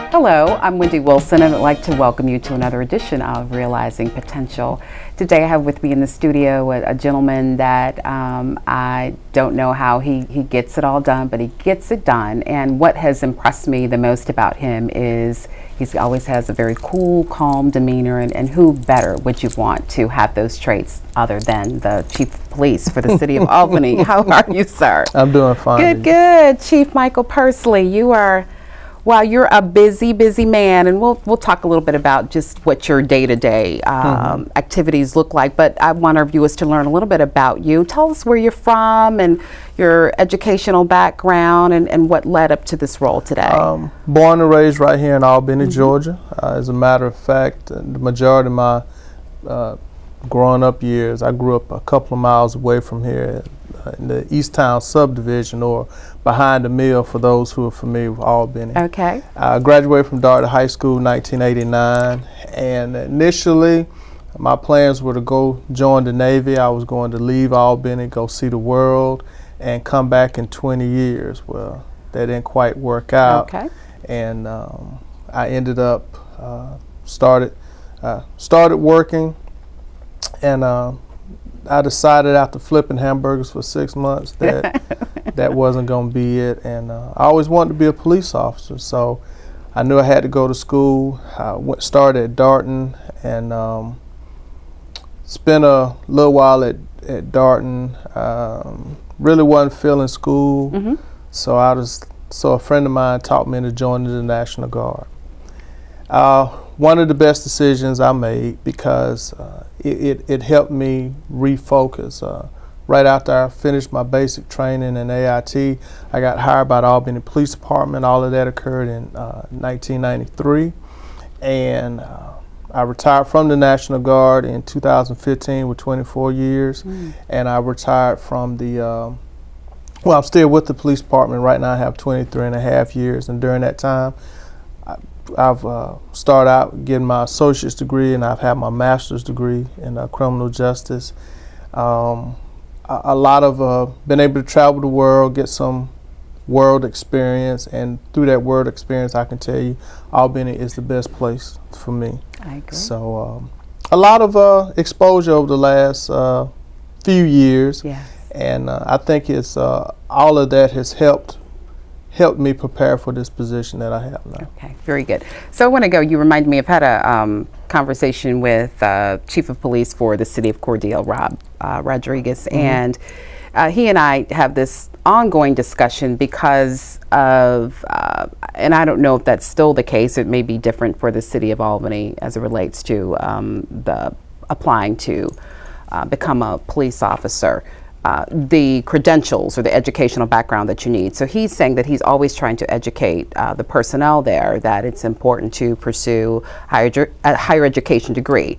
Hello, I'm Wendy Wilson, and I'd like to welcome you to another edition of Realizing Potential. Today I have with me in the studio a gentleman that I don't know how he gets it all done, but he gets it done. And what has impressed me the most about him is he always has a very cool, calm demeanor, and who better would you want to have those traits other than the Chief of Police for the City of Albany? How are you, sir? I'm doing fine. Good. Chief Michael Persley, you're a busy man, and we'll talk a little bit about just what your day-to-day activities look like, but I want our viewers to learn a little bit about you. Tell us where you're from and your educational background and what led up to this role today. Born and raised right here in Albany, Georgia. As a matter of fact, the majority of my growing up years, I grew up a couple of miles away from here in the East Town subdivision, or behind the mill for those who are familiar with Albany. Okay. I graduated from Dartmouth High School in 1989, and initially my plans were to go join the Navy. I was going to leave Albany, go see the world, and come back in 20 years. Well, that didn't quite work out. Okay. And I ended up started working, and I decided after flipping hamburgers for 6 months that that wasn't going to be it, and I always wanted to be a police officer, so I knew I had to go to school. I started at Darton, and spent a little while at Darton. Really wasn't feeling school, so a friend of mine taught me to join the National Guard. One of the best decisions I made, because it helped me refocus. Right after I finished my basic training in AIT, I got hired by the Albany Police Department. All of that occurred in 1993. And I retired from the National Guard in 2015 with 24 years. And I retired from the, I'm still with the police department right now. I have 23 and a half years. And during that time, I've started out getting my associate's degree, and I've had my master's degree in criminal justice. A lot of been able to travel the world, get some world experience, and through that world experience, I can tell you Albany is the best place for me. I agree. So a lot of exposure over the last few years, yes. And I think it's all of that has helped me prepare for this position that I have now. Okay, very good. So I want to go, you remind me, I've had a conversation with Chief of Police for the City of Cordele, Rob Rodriguez, and he and I have this ongoing discussion because of, and I don't know if that's still the case, it may be different for the City of Albany as it relates to the applying to become a police officer. The credentials or the educational background that you need. So he's saying that he's always trying to educate the personnel there that it's important to pursue a higher education degree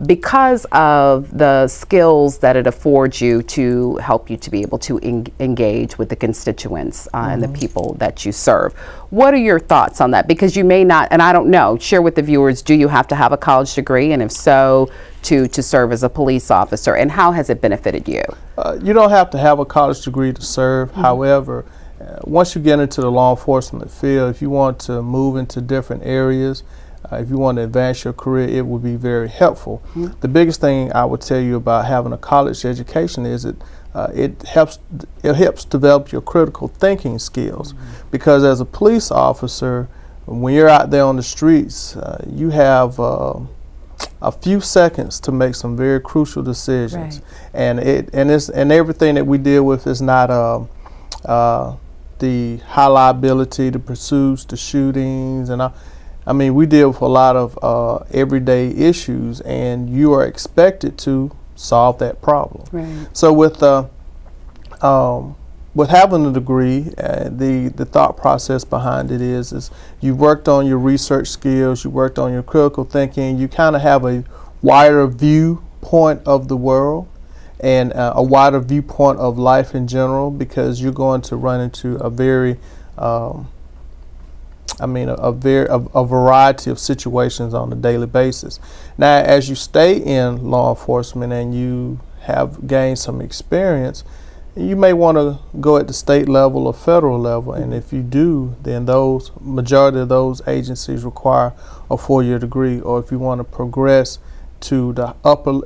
because of the skills that it affords you to help you to be able to engage with the constituents and the people that you serve. What are your thoughts on that? Because you may not, and I don't know, share with the viewers, do you have to have a college degree? And if so, to serve as a police officer, and how has it benefited you? You don't have to have a college degree to serve. However, once you get into the law enforcement field, if you want to move into different areas, if you want to advance your career, it would be very helpful. The biggest thing I would tell you about having a college education is it helps develop your critical thinking skills, because as a police officer, when you're out there on the streets, you have a few seconds to make some very crucial decisions, right. and everything that we deal with is not the high liability, the pursuits, the shootings, and I mean we deal with a lot of everyday issues, and you are expected to solve that problem. Right. So with having a degree, the thought process behind it is you worked on your research skills, you worked on your critical thinking, you kind of have a wider viewpoint of the world and a wider viewpoint of life in general, because you're going to run into a very a variety of situations on a daily basis. Now, as you stay in law enforcement and you have gained some experience, you may want to go at the state level or federal level, and if you do, then majority of those agencies require a 4-year degree. Or if you want to progress to the upper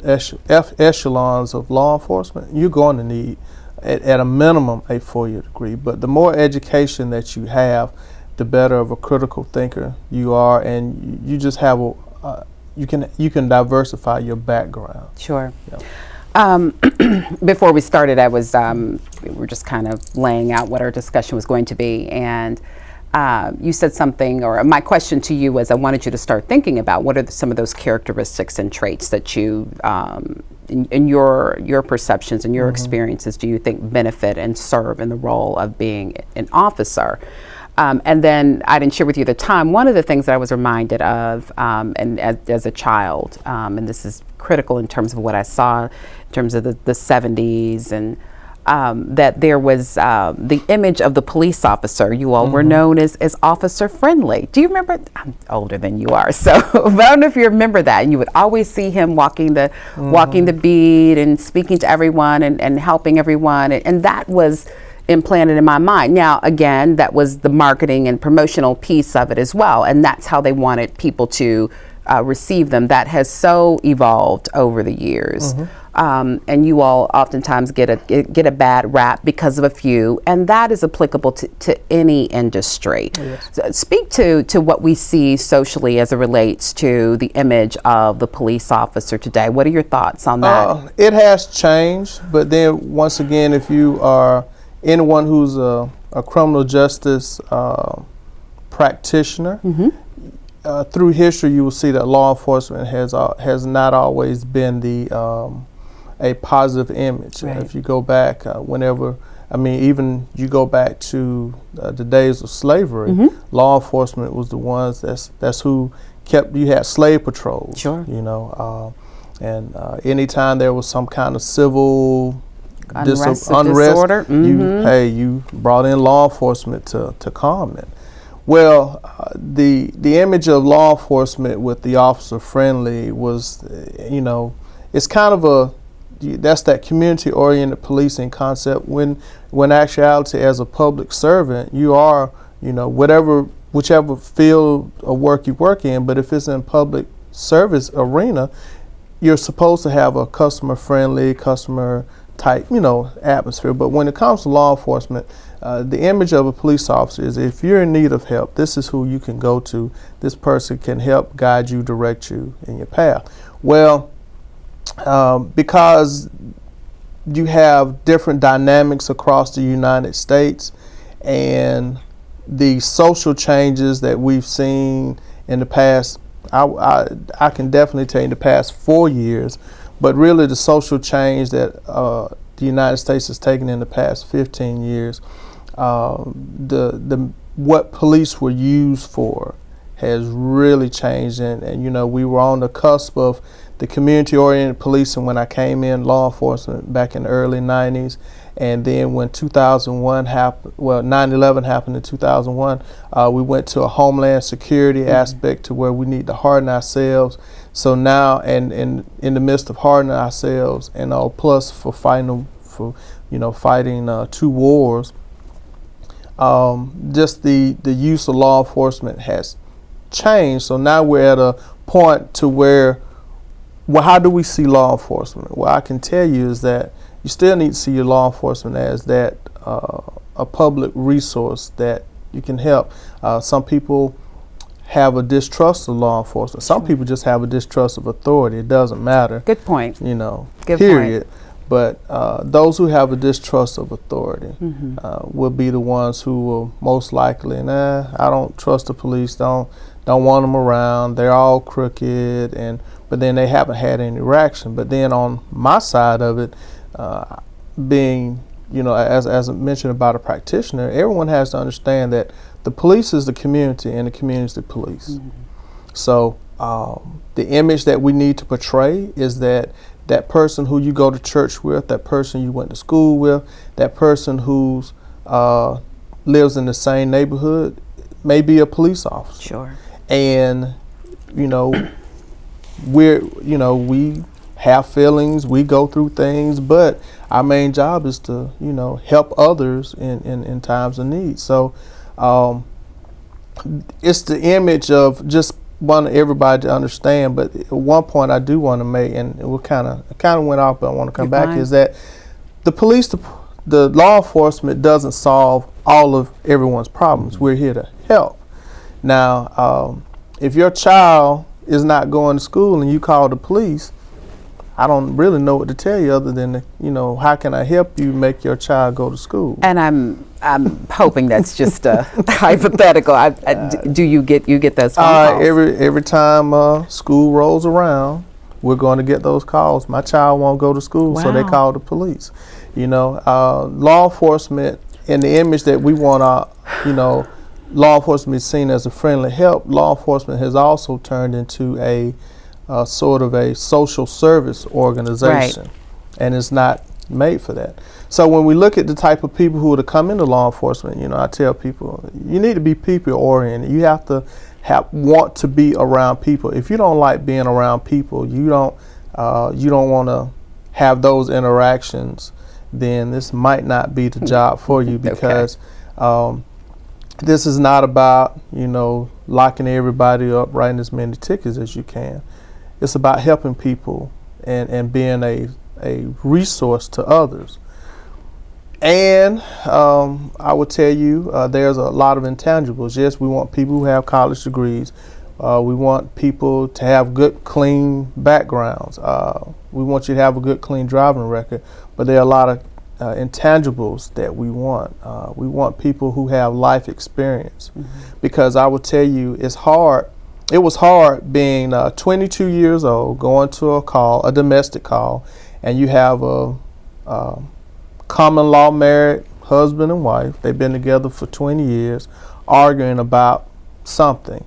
echelons of law enforcement, you're going to need, at a minimum, a 4-year degree. But the more education that you have, the better of a critical thinker you are, and you just have you can diversify your background. Sure. Yeah. Before we started, we were just kind of laying out what our discussion was going to be, and you said something, or my question to you was, I wanted you to start thinking about what are some of those characteristics and traits that you, in your perceptions and your experiences, do you think benefit and serve in the role of being an officer? And then I didn't share with you at the time, one of the things that I was reminded of, and as a child, and this is critical in terms of what I saw in terms of the 70s, and that there was the image of the police officer. You all were known as officer friendly. Do you remember? I'm older than you are, so but I don't know if you remember that. And you would always see him walking the beat and speaking to everyone and helping everyone, and that was implanted in my mind. Now, again, that was the marketing and promotional piece of it as well, and that's how they wanted people to receive them. That has so evolved over the years, and you all oftentimes get a bad rap because of a few, and that is applicable to any industry. Yes. So speak to what we see socially as it relates to the image of the police officer today. What are your thoughts on that? It has changed, but then once again, if you are anyone who's a criminal justice practitioner, through history, you will see that law enforcement has not always been a positive image. Right. If you go back, even you go back to the days of slavery, law enforcement was the ones that's who you had slave patrols. Sure. And anytime there was some kind of civil unrest, disorder, you brought in law enforcement to calm it. Well, the image of law enforcement with the officer friendly was, it's kind of that's that community-oriented policing concept, when actuality, as a public servant, you are, whichever field of work you work in, but if it's in public service arena, you're supposed to have a customer-friendly, customer-type, atmosphere. But when it comes to law enforcement, the image of a police officer is, if you're in need of help, this is who you can go to. This person can help guide you, direct you in your path. Well, because you have different dynamics across the United States, and the social changes that we've seen in the past, I can definitely tell you in the past 4 years, but really the social change that the United States has taken in the past 15 years, what police were used for has really changed, and we were on the cusp of the community-oriented policing when I came in law enforcement back in the early 90s, and then when 2001 happened, 9/11 happened in 2001, we went to a homeland security aspect to where we need to harden ourselves. So now, and in the midst of hardening ourselves, and plus for fighting two wars, just the use of law enforcement has changed. So now we're at a point to where, how do we see law enforcement? Well, I can tell you is that you still need to see your law enforcement as that a public resource that you can help. Some people have a distrust of law enforcement. Some people just have a distrust of authority. It doesn't matter. Good point. Good period. Point. But those who have a distrust of authority will be the ones who will most likely, I don't trust the police, don't want them around, they're all crooked, but then they haven't had any reaction. But then on my side of it, being, as I mentioned about a practitioner, everyone has to understand that the police is the community and the community is the police. So the image that we need to portray is that person who you go to church with, that person you went to school with, that person who's lives in the same neighborhood, may be a police officer. Sure. And, you know, we have feelings, we go through things, but our main job is to, you know, help others in times of need. So it's the image of just want everybody to understand. But at one point I do want to make, and it kind of went off, but I want to come back, is that the police, the law enforcement doesn't solve all of everyone's problems. We're here to help. Now, if your child is not going to school and you call the police, I don't really know what to tell you other than, you know, how can I help you make your child go to school? And I'm hoping that's just a hypothetical. Do you get those phone calls? Every time school rolls around, we're going to get those calls. My child won't go to school, so they call the police. You know, law enforcement, in the image that we want law enforcement is seen as a friendly help. Law enforcement has also turned into a sort of a social service organization, right, and it's not made for that. So when we look at the type of people who are to come into law enforcement, you know, I tell people, you need to be people oriented. You have to want to be around people. If you don't like being around people, you don't want to have those interactions, then this might not be the job for you, because this is not about, you know, locking everybody up, writing as many tickets as you can. It's about helping people and being a resource to others. And I would tell you, there's a lot of intangibles. Yes, we want people who have college degrees. We want people to have good, clean backgrounds. We want you to have a good, clean driving record. But there are a lot of intangibles that we want. We want people who have life experience. Because I would tell you, it's hard. It was hard being 22 years old, going to a domestic call, and you have a common law married husband and wife. They've been together for 20 years, arguing about something.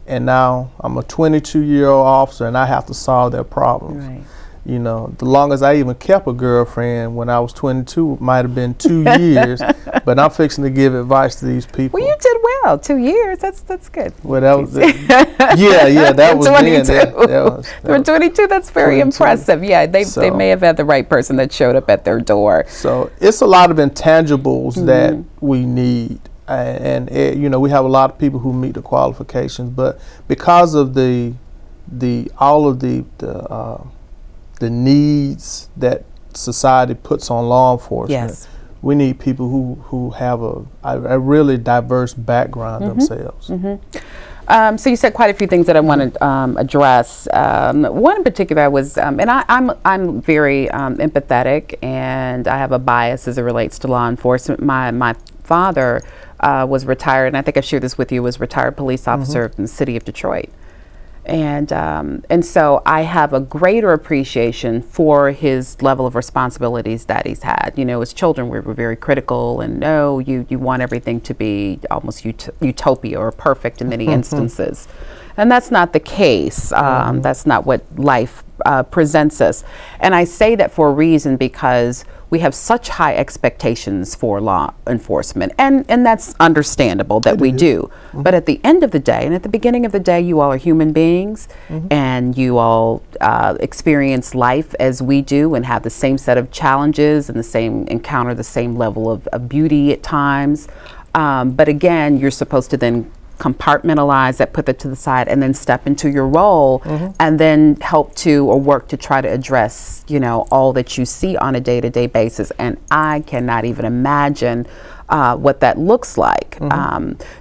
And now I'm a 22-year-old officer, and I have to solve their problems. Right. You know, the longest I even kept a girlfriend when I was 22 might have been 2 years, but I'm fixing to give advice to these people. Well, you did well. 2 years, that's good. Well, that was that was 22. Then. For 22, that's very 22. Impressive. Yeah, they may have had the right person that showed up at their door. So it's a lot of intangibles that we need. And you know, we have a lot of people who meet the qualifications, but because of all of the needs that society puts on law enforcement, we need people who have a really diverse background themselves. So you said quite a few things that I want to address. One in particular was, and I'm very empathetic, and I have a bias as it relates to law enforcement. My father was retired, and I think I've shared this with you, was retired police officer in the city of Detroit. And so I have a greater appreciation for his level of responsibilities that he's had. You know, as children, we were very critical, and you want everything to be almost utopia or perfect in many instances. And that's not the case. That's not what life presents us. And I say that for a reason, because we have such high expectations for law enforcement, and that's understandable that we do. But at the end of the day, and at the beginning of the day, you all are human beings, and you all experience life as we do, and have the same set of challenges, and encounter the same level of beauty at times. But again, you're supposed to then compartmentalize that, put that to the side, and then step into your role, and then help to or work to try to address, you know, all that you see on a day-to-day basis. And I cannot even imagine what that looks like.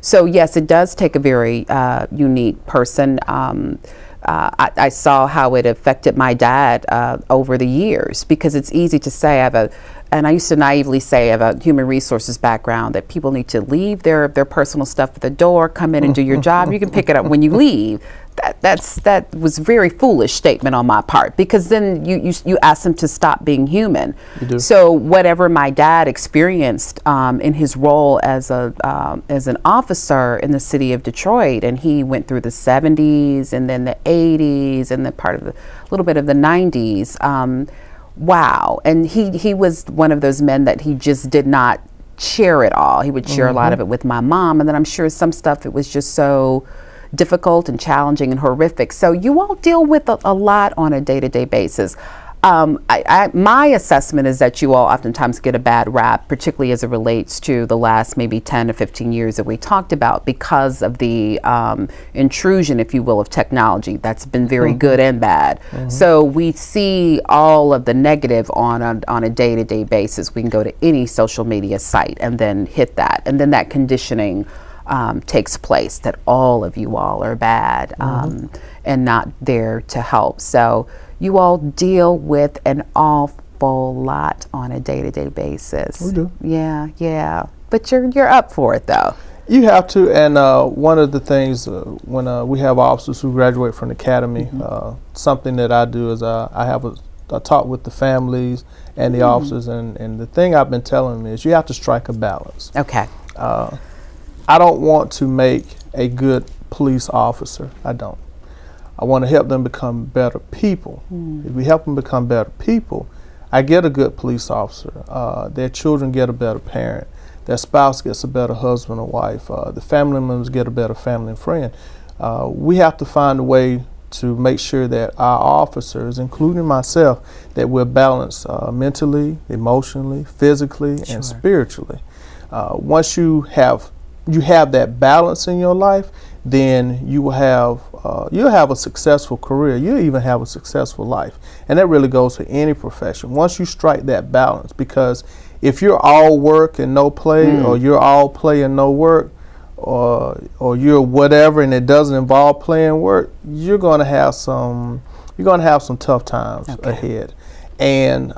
So yes, it does take a very unique person. I saw how it affected my dad over the years, because it's easy to say and I used to naively say, I have a human resources background, that people need to leave their personal stuff at the door, come in and do your job. You can pick it up when you leave. That was a very foolish statement on my part, because then you ask them to stop being human. So whatever my dad experienced in his role as an officer in the city of Detroit, and he went through the 70s and then the 80s and then a little bit of the 90s. Wow. And he was one of those men that he just did not share it all. He would share a lot of it with my mom, and then I'm sure some stuff, it was just so difficult and challenging and horrific. So you all deal with a lot on a day-to-day basis. My assessment is that you all oftentimes get a bad rap, particularly as it relates to the last maybe 10 to 15 years that we talked about, because of the intrusion, if you will, of technology. That's been very good and bad. So we see all of the negative on a day-to-day basis. We can go to any social media site and then hit that, and then that conditioning takes place that all of you all are bad and not there to help. So you all deal with an awful lot on a day-to-day basis. We do. Yeah. But you're up for it, though. You have to, and one of the things when we have officers who graduate from the academy, something that I do is I have a talk with the families and the officers, and the thing I've been telling them is you have to strike a balance. Okay. I don't want to make a good police officer. I don't. I want to help them become better people. If we help them become better people, I get a good police officer. Their children get a better parent. Their spouse gets a better husband or wife. The family members get a better family and friend. We have to find a way to make sure that our officers, including myself, that we're balanced mentally, emotionally, physically, and spiritually. Once you have that balance in your life, then you'll have a successful career. You'll even have a successful life, and that really goes for any profession. Once you strike that balance, because if you're all work and no play, or you're all play and no work, or you're whatever and it doesn't involve play and work, you're going to have some tough times ahead. And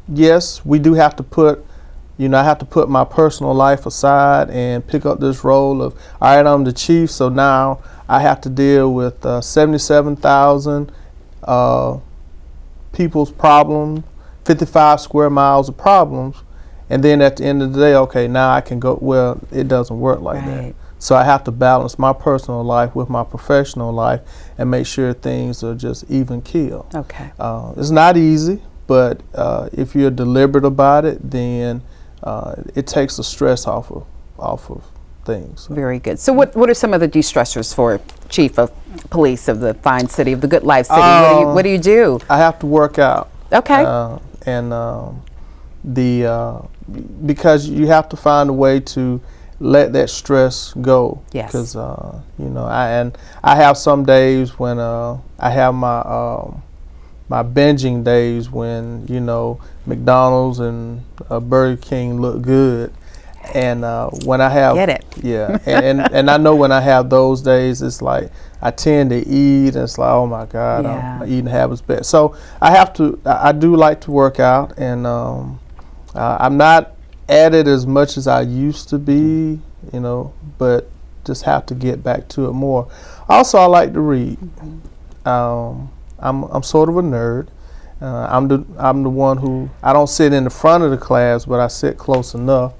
yes, we do have to put. I have to put my personal life aside and pick up this role of, all right, I'm the chief, so now I have to deal with 77,000 people's problems, 55 square miles of problems, and then at the end of the day, okay, now I can go, well, it doesn't work like that. So I have to balance my personal life with my professional life and make sure things are just even keel. Okay. It's not easy, but if you're deliberate about it, then it takes the stress off of things. Very good. So what are some of the de-stressors for Chief of Police of the fine city, of the Good Life City? What do you do? I have to work out. Okay. Because you have to find a way to let that stress go. Yes. Because I have some days when I have my binging days when McDonald's and Burger King look good, and when I have and I know when I have those days, it's like I tend to eat, and it's like, oh my God, my eating habits bad. So I do like to work out, and I'm not at it as much as I used to be, but just have to get back to it more. Also, I like to read. I'm sort of a nerd. I'm the one who, I don't sit in the front of the class, but I sit close enough.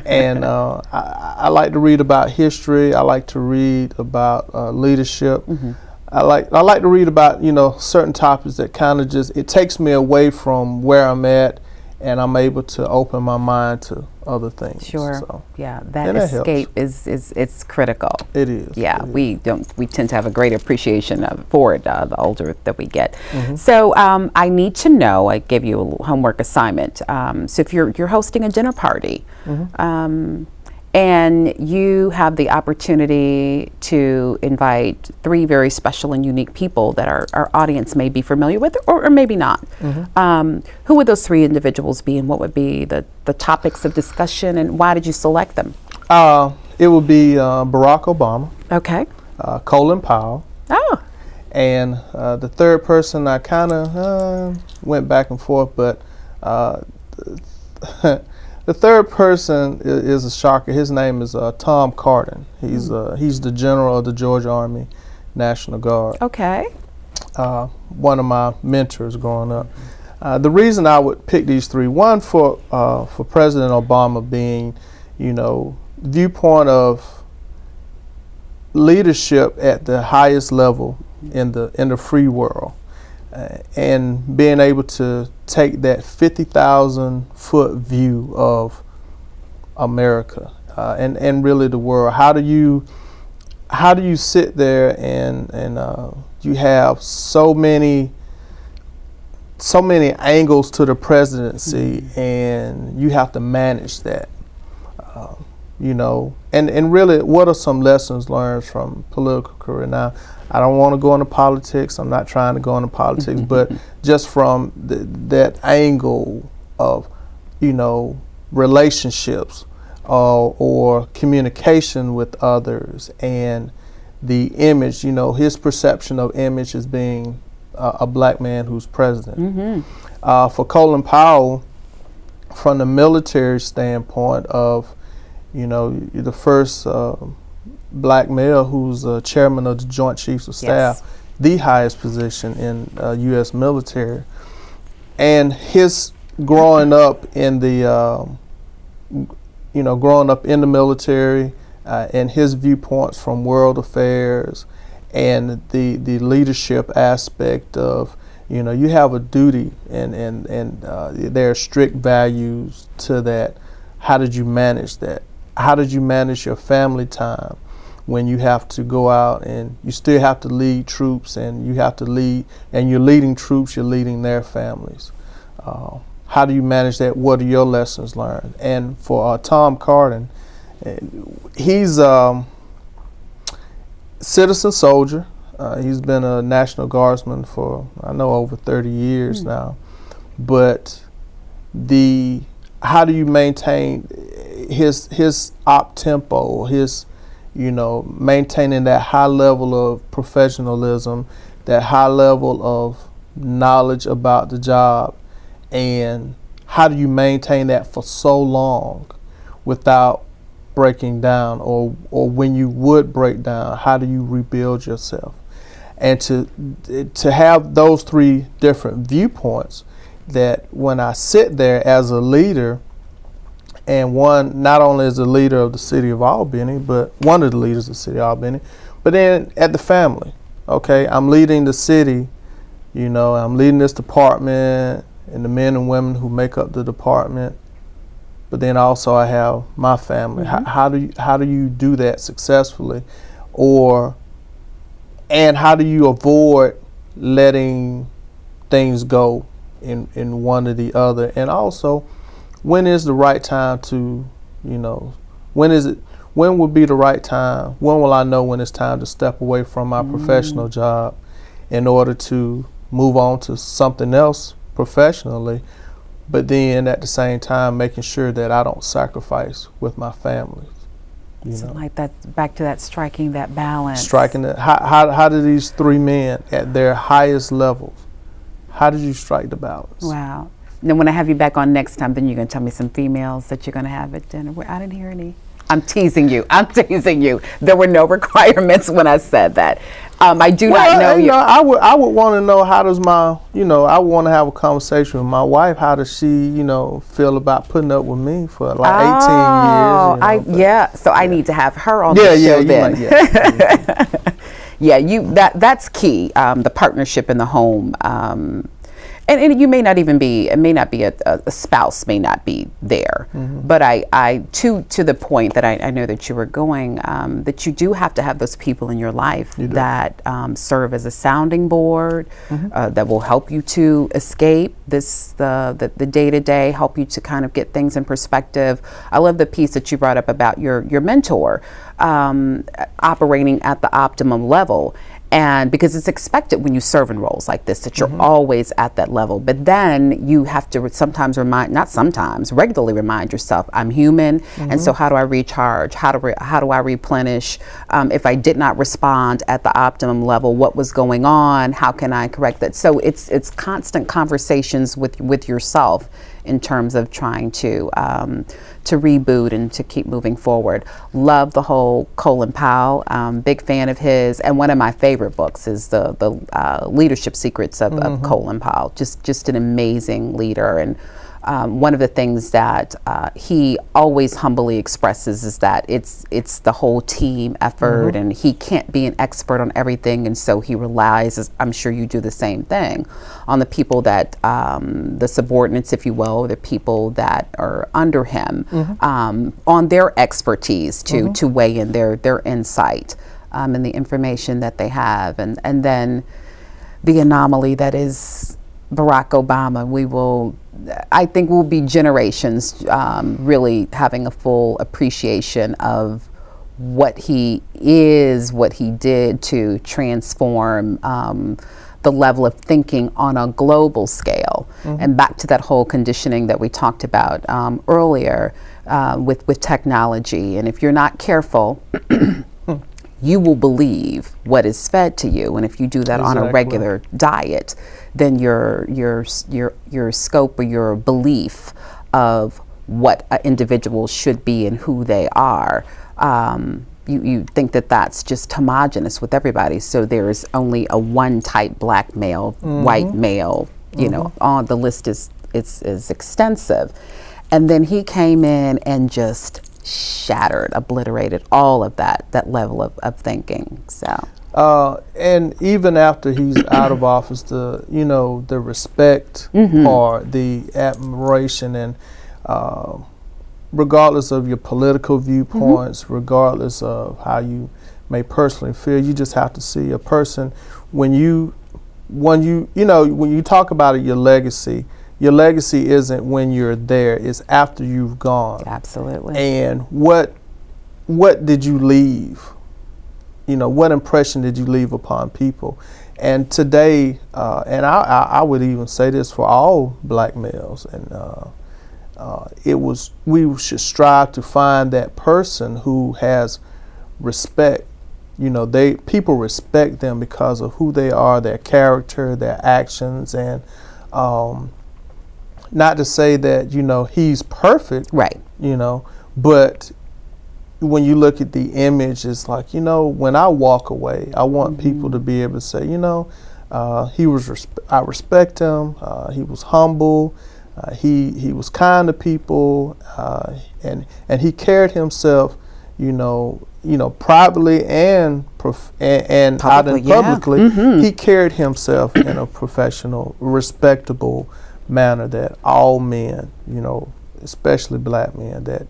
And I like to read about history. I like to read about leadership. I like to read about certain topics that kind of just, it takes me away from where I'm at, and I'm able to open my mind to other things. Sure. So, yeah, that escape is it's critical. It is. Yeah, we tend to have a greater appreciation for it the older that we get. So I need to know. I gave you a little homework assignment. So if you're hosting a dinner party, and you have the opportunity to invite 3 very special and unique people that our audience may be familiar with, or maybe not. Who would those 3 individuals be, and what would be the topics of discussion, and why did you select them? It would be Barack Obama. Okay. Colin Powell. Oh. And the third person, I kind of went back and forth, but the third person is a shocker. His name is Tom Carden. He's the general of the Georgia Army National Guard. Okay. One of my mentors growing up. The reason I would pick these 3, one for President Obama being, viewpoint of leadership at the highest level in the free world, and being able to take that 50,000 foot view of America and really the world. How do you sit there and you have so many angles to the presidency, and you have to manage that, and really, what are some lessons learned from political career? Now, I don't want to go into politics. I'm not trying to go into politics, but just from that angle of, relationships or communication with others, and the image, his perception of image as being a black man who's president. For Colin Powell, from the military standpoint of, the first black male who's chairman of the Joint Chiefs of Staff, the highest position in U.S. military, and his growing up in the, military, and his viewpoints from world affairs, and the leadership aspect of, you have a duty, and there are strict values to that. How did you manage that? How did you manage your family time when you have to go out and you still have to lead troops, and you have to lead, and you're leading troops, you're leading their families? How do you manage that? What are your lessons learned? And for Tom Cardin, he's citizen soldier. He's been a National Guardsman for, I know, over 30 years now. But how do you maintain his op tempo, his, maintaining that high level of professionalism, that high level of knowledge about the job, and how do you maintain that for so long without breaking down, or when you would break down, how do you rebuild yourself? And to have those three different viewpoints, that when I sit there as a leader, and one not only as a leader of the city of Albany, but one of the leaders of the city of Albany, but then at the family, okay, I'm leading the city, I'm leading this department and the men and women who make up the department, but then also I have my family. How do you do that successfully, and how do you avoid letting things go in one or the other? And also, when is the right time to, when would be the right time? When will I know when it's time to step away from my professional job in order to move on to something else professionally, but then at the same time making sure that I don't sacrifice with my family? Like that, back to that, striking that balance. Striking that. How do these three men at their highest levels, how did you strike the balance? Wow. Then when I have you back on next time, then you're going to tell me some females that you're going to have at dinner. I didn't hear any. I'm teasing you. There were no requirements when I said that. I do not know you. I would want to know, how does I would want to have a conversation with my wife. How does she, feel about putting up with me for like 18 years? So I need to have her on the show then. That's key. The partnership in the home. And you may not even be, it may not be a spouse may not be there, but I to the point that I know that you were going, that you do have to have those people in your life that serve as a sounding board, that will help you to escape the day-to-day, help you to kind of get things in perspective. I love the piece that you brought up about your mentor operating at the optimum level. And because it's expected when you serve in roles like this that you're always at that level, but then you have to regularly remind yourself, I'm human, and so how do I recharge? How do I replenish? If I did not respond at the optimum level, what was going on? How can I correct that? So it's constant conversations with yourself in terms of trying to reboot and to keep moving forward. Love the whole Colin Powell, big fan of his, and one of my favorite books is the Leadership Secrets of Colin Powell. Just an amazing leader, and one of the things that he always humbly expresses is that it's the whole team effort, and he can't be an expert on everything, and so he relies, as I'm sure you do the same thing, on the people that, the subordinates, if you will, the people that are under him, on their expertise to weigh in their insight and the information that they have, and then the anomaly that is Barack Obama. I think we'll be generations really having a full appreciation of what he is, what he did to transform the level of thinking on a global scale. And back to that whole conditioning that we talked about earlier with technology. And if you're not careful, you will believe what is fed to you, and if you do that on a regular diet, then your scope or your belief of what an individual should be and who they are, you think that that's just homogenous with everybody. So there's only a one type, black male, white male. You know, on the list is extensive, and then he came in and just shattered, obliterated all of that level of thinking. So and even after he's out of office, the respect or the admiration, and regardless of your political viewpoints, regardless of how you may personally feel, you just have to see a person when you talk about it, your legacy isn't when you're there, it's after you've gone. Absolutely. And what did you leave? What impression did you leave upon people? And today, and I would even say this for all black males, and we should strive to find that person who has respect. People respect them because of who they are, their character, their actions, and not to say that, he's perfect, right? But when you look at the image, it's like, when I walk away, I want people to be able to say, I respect him. He was humble. He was kind to people, and he carried himself, privately and out and publicly. He carried himself in a professional, respectable manner that all men, especially black men, that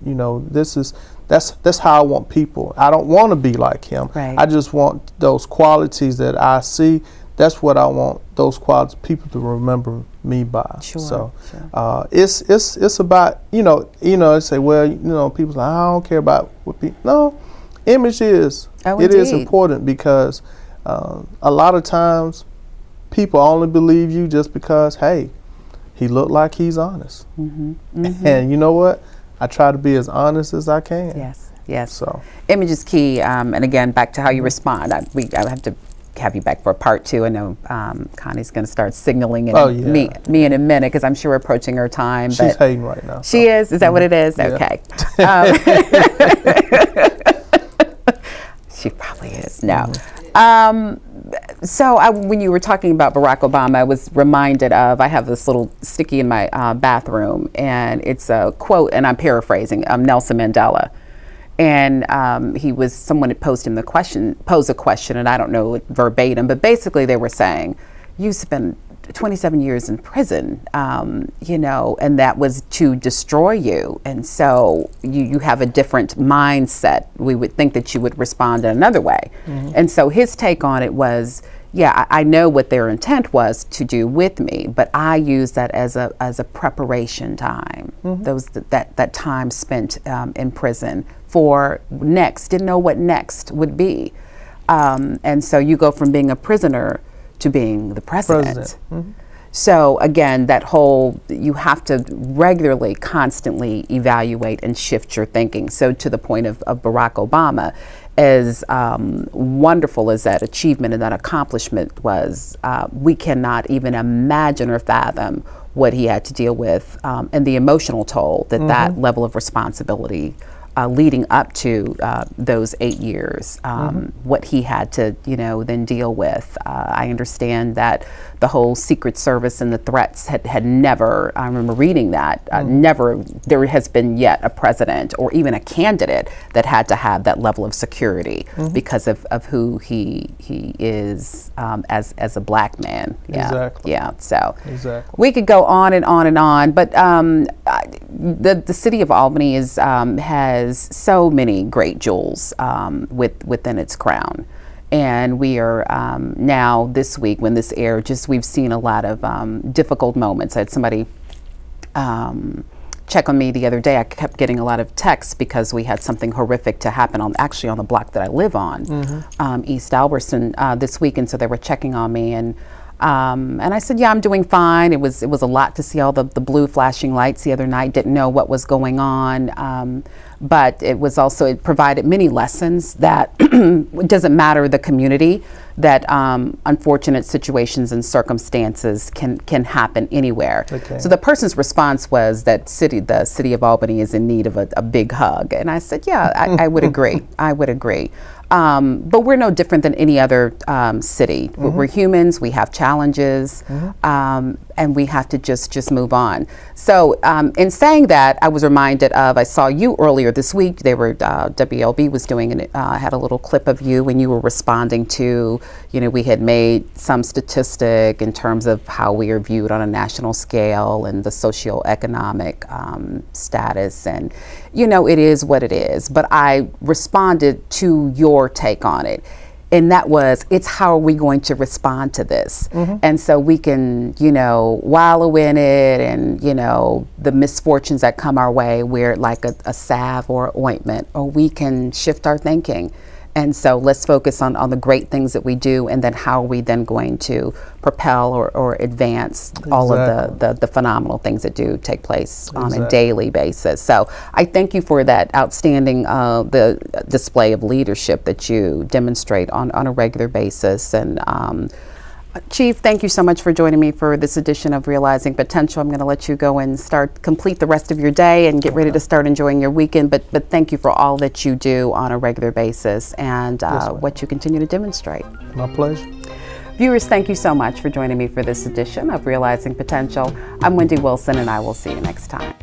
that's how I want people. I don't want to be like him. Right. I just want those qualities that I see. That's what I want those qualities, people to remember me by. Sure, so sure. It's about they say, well, people say, I don't care about what people. No, image is is important, because a lot of times people only believe you just because, hey, he looked like he's honest. And you know what? I try to be as honest as I can. Yes. So image is key. And again, back to how you respond. I have to have you back for part 2. I know Connie's going to start signaling me in a minute, because I'm sure we're approaching her time. She's hating right now. She is? Is that what it is? Yeah. Okay. She probably is. No. So when you were talking about Barack Obama, I was reminded of, I have this little sticky in my bathroom, and it's a quote, and I'm paraphrasing, Nelson Mandela. And someone had posed a question, and I don't know it verbatim, but basically they were saying, you spent 27 years in prison, and that was to destroy you. And so you have a different mindset. We would think that you would respond in another way. And so his take on it was, I know what their intent was to do with me, but I use that as a preparation time. That time spent in prison for next, didn't know what next would be. And so you go from being a prisoner to being the president. So again, that whole, you have to regularly, constantly evaluate and shift your thinking. So to the point of Barack Obama, as wonderful as that achievement and that accomplishment was, we cannot even imagine or fathom what he had to deal with and the emotional toll that level of responsibility leading up to those 8 years, what he had to, then deal with. I understand that the whole Secret Service and the threats had never, I remember reading that, never, there has been yet a president or even a candidate that had to have that level of security because of who he is as a black man. Yeah. Exactly. Yeah. So exactly. We could go on and on and on, but the city of Albany has so many great jewels within its crown. And we are now this week, when this aired, we've seen a lot of difficult moments. I had somebody check on me the other day. I kept getting a lot of texts because we had something horrific to happen on the block that I live on, East Albertson, this week. And so they were checking on me, and I said, yeah, I'm doing fine. It was a lot to see all the blue flashing lights the other night. Didn't know what was going on. But it was also, it provided many lessons that it doesn't matter the community, that unfortunate situations and circumstances can happen anywhere. Okay. So the person's response was that the city of Albany is in need of a big hug. And I said, yeah, I would agree. I would agree. But we're no different than any other city. We're humans, we have challenges, and we have to just move on. So in saying that, I was reminded of, I saw you earlier this week. They were, WLB was doing, had a little clip of you when you were responding to, we had made some statistic in terms of how we are viewed on a national scale and the socioeconomic status. And, it is what it is. But I responded to your take on it. And that was, it's how are we going to respond to this? And so we can, wallow in it and, the misfortunes that come our way, wear it like a salve or ointment, or we can shift our thinking. And so let's focus on the great things that we do, and then how are we then going to propel or advance all of the phenomenal things that do take place on a daily basis. So I thank you for that outstanding the display of leadership that you demonstrate on a regular basis. And Chief, thank you so much for joining me for this edition of Realizing Potential. I'm going to let you go and complete the rest of your day and get ready to start enjoying your weekend. But thank you for all that you do on a regular basis and what you continue to demonstrate. My pleasure. Viewers, thank you so much for joining me for this edition of Realizing Potential. I'm Wendy Wilson, and I will see you next time.